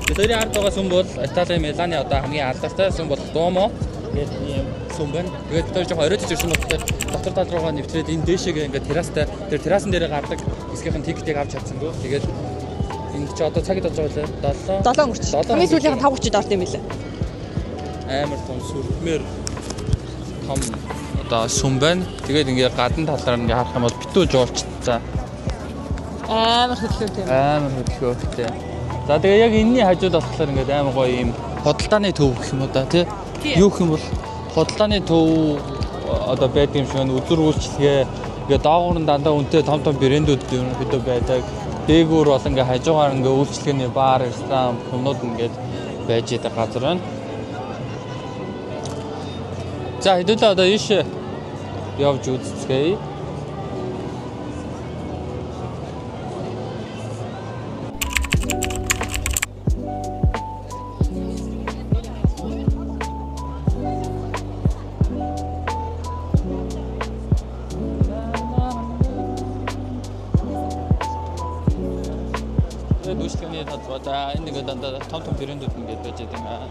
Бидний ард байгаа сүм бол Италийн Миланы одоо хамгийн алдартай сүм бол Дуомо гэдэг ийм сүм байна. Тэгээд тэр жоохон оройтж ирсэн болохоор дотор тал руугаа нэвтрээд энэ дээшээ ингээд террастай тэр террасан дээр гардаг хэсгийнхэн тикетийг авч чадсангүй. Тэгээд энд чи одоо цагт болж байгаа лээ 7 өнгөрч. Хамгийн сүүлийн 5:30-д орд юм билээ. Амар том сүрмээр том одоо сүм байна. Тэгээд ингээд гадна талаар ингээд харах юм бол битүү жуулчцаа. Амар хөдлөө. Амар хөдлөөтэй. За тэгээ яг энэний хажууд болохоор ингээд амар гоё юм хөдөлтааны төв гэх юм уу да тий. Юу гэх юм бол хөдөлтааны төв одоо байдаг юм шиг байна. Өдөр үйлчлэгээ ингээд доогуур нь дандаа үнэтэй том брэндүүд ерөнхийдөө байдаг. Дээгүүр бол ингээд хажуугаар ингээд үйлчлэгээний бар, ресторан, хүмүүс ингээд байж байгаа газар байна. За хэдүүлээ одоо ийш явж үзцгээе. Үйлчлэгээний газар энэ нэг дандаа том брэндүүд ингээд байж байгаа юм аа.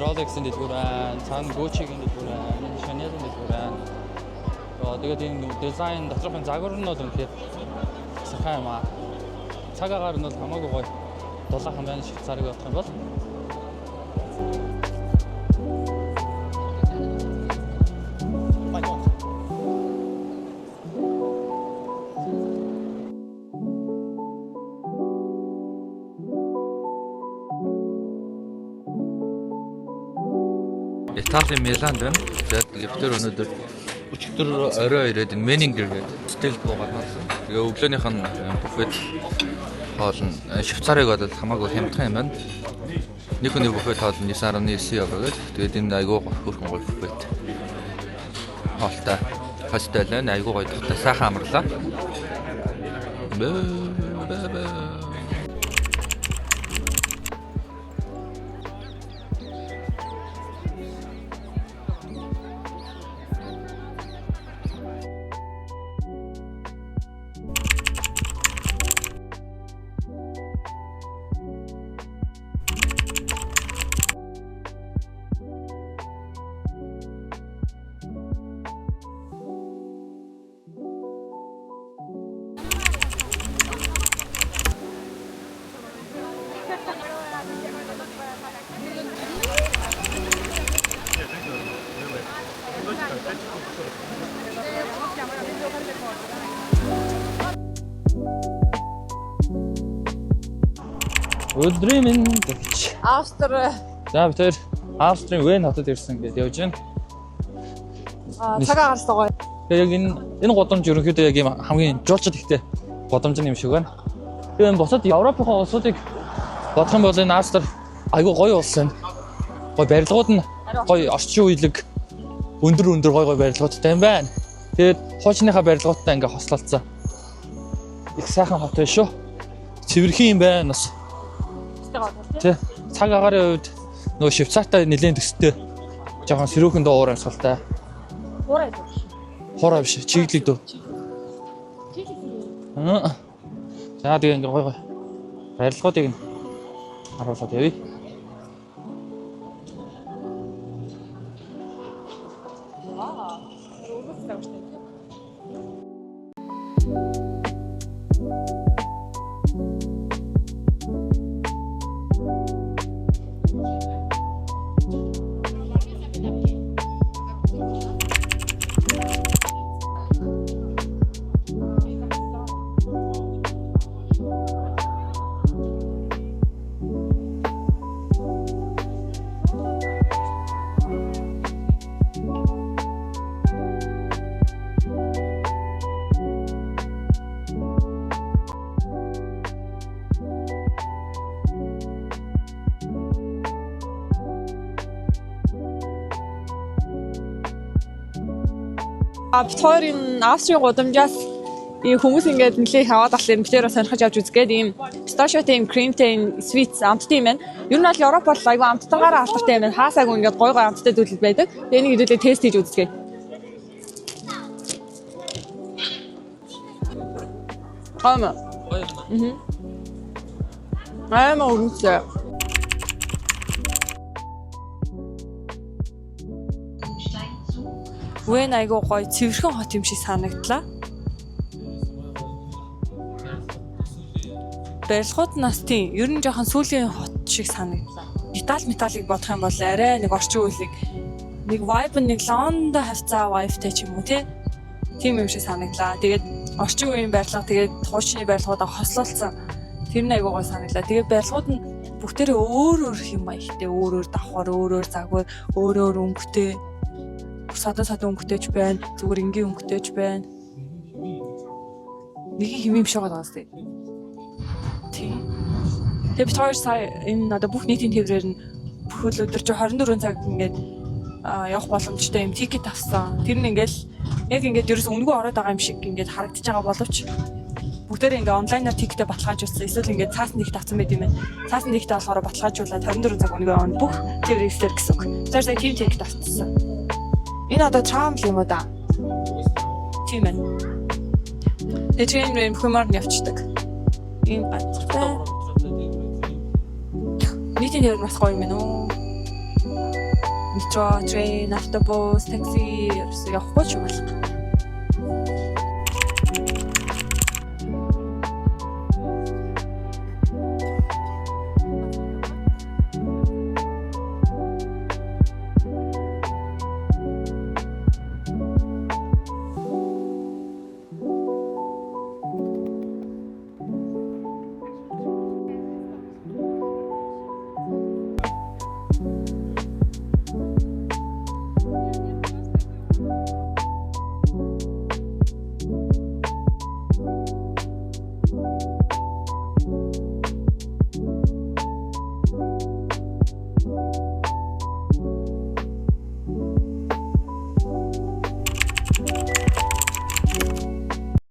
Rolex-ийн дэдгүүрэн, цаана Gucci-ийн дэдгүүрэн, Chanel-ийн дэдгүүрэн. Тэгээд энэ дизайн доторхын загвар нь бол үнэхээр сайхан юм аа. Цаг агаар нь бол хамаагүй гоё. Дулаахан байна шиг цариг явах юм бол. Италийн Миланд байна. Тэгээд тэр өнөөдөр өчигдөр орой ирээд энэ Менингер гэдэг стил буугаад байна. Тэгээ өглөөнийх нь буфет хоол нь Швейцарыг бол хамаагүй хямдхан юм байна. Нэг хүний буфет хоол нь 9.9 евро гэдэг. Тэгээд энэ айгүй хөрхөн гоё буфет. Хоолтой хостел байна. Айгүй гоё тухтай сайхан амарлаа. Өдрийн минь гэж. Австри. За бид тэр Австрийн Вен хотод ирсэн гэж явж байна. Цаг агаарс байгаа. Тэгээ яг энэ гудамж ерөнхийдөө яг юм хамгийн жуулчд ихтэй гудамж юм шиг байна. Тэгээ босод Европын улсуудыг бодох юм бол энэ Австри айгүй гоё улс байна. Гоё барилгууд нь гоё орчин үеийг өндөр гоё барилгуудтай юм байна. Тэгээд хуучныхаа барилгуудтай ингээ хослолцсон. Их сайхан хот байна шүү. Цэвэрхэн юм байна бас. Тэ цаг агаарын үед нөгөө Швейцартай нэлээд төстэй. Жохон сэрүүхэн дуур амьсгалтай. Хуурай биш. Чиглэг дөө. За тэгээ ингээ гоё барилгуудыг нь харуулаад явъя. Бид хоёрын Австрийн гудамжаас ийм хүмүүс ингээд нэлээд хаваад ахлаа битээр сонирхож авч үзгээд ийм писташиотой ийм кремтэй свит амттай юм байна. Ер нь бол Европ бол айгүй амттайгаараа алдартай юм байна. Хаасаагүй ингээд гой амттай зүйлүүд байдаг. Тэгээ энийг хэдүүлээ тест хийж үзье. Гайма. Гоё юм. Аймаа үнэтэй. Вэн айгуу гоё цэвэрхэн хот юм шиг санагдлаа. Барилгууд нас тийм ер нь жоохон сүүлийн хот шиг санагдлаа. Металлыг бодох юм бол арай нэг орчин үеийг нэг vibe нэг Лондон хавцаа vibeтэй ч юм уу тийм юм шиг санагдлаа. Тэгээд орчин үеийн барилга тэгээд хуучны барилгуудаа хослуулсан. Тэр нь айгуу гоё санагдлаа. Тэгээд барилгууд нь бүгдээрээ өөр хэм маягтай, өөр давхар, өөр загвар, өөр өнгөтэй. Садаа өнгөтэйч байна, зүгээр энгийн өнгөтэйч байна. Нэг хэм юм шиг байгаа сте. Тийм. Тэгээд бид хоёр сая энэ одоо бүх нийтийн тээврээр нь бүх өдөр чи 24 цаг ингээд явах боломжтой юм тикет авсан. Тэр нь ингээл яг ингээд ерөөс өнгөө ороод байгаа юм шиг ингээд харагдаж байгаа боловч бүгдээрээ ингээд онлайнаар тикетээ баталгаажуулсан. Эсвэл ингээд цаасан тикет авсан байт юм байна. Цаасан тикетээ болохоор баталгаажуулаад 24 цаг өнгөө авна бүх тээврийг ихсээр гэсэн үг. Тэр сая тийм тикет авчихсан. Энэ одоо чам юм уу да? Тийм ээ. Тэжин юм хэмээр нь явчихдаг. Ийм газар. Нийтийн тээвэр бас гоё юм байна уу? Метро, трейн, автобус, такси явахгүй ч юм бол.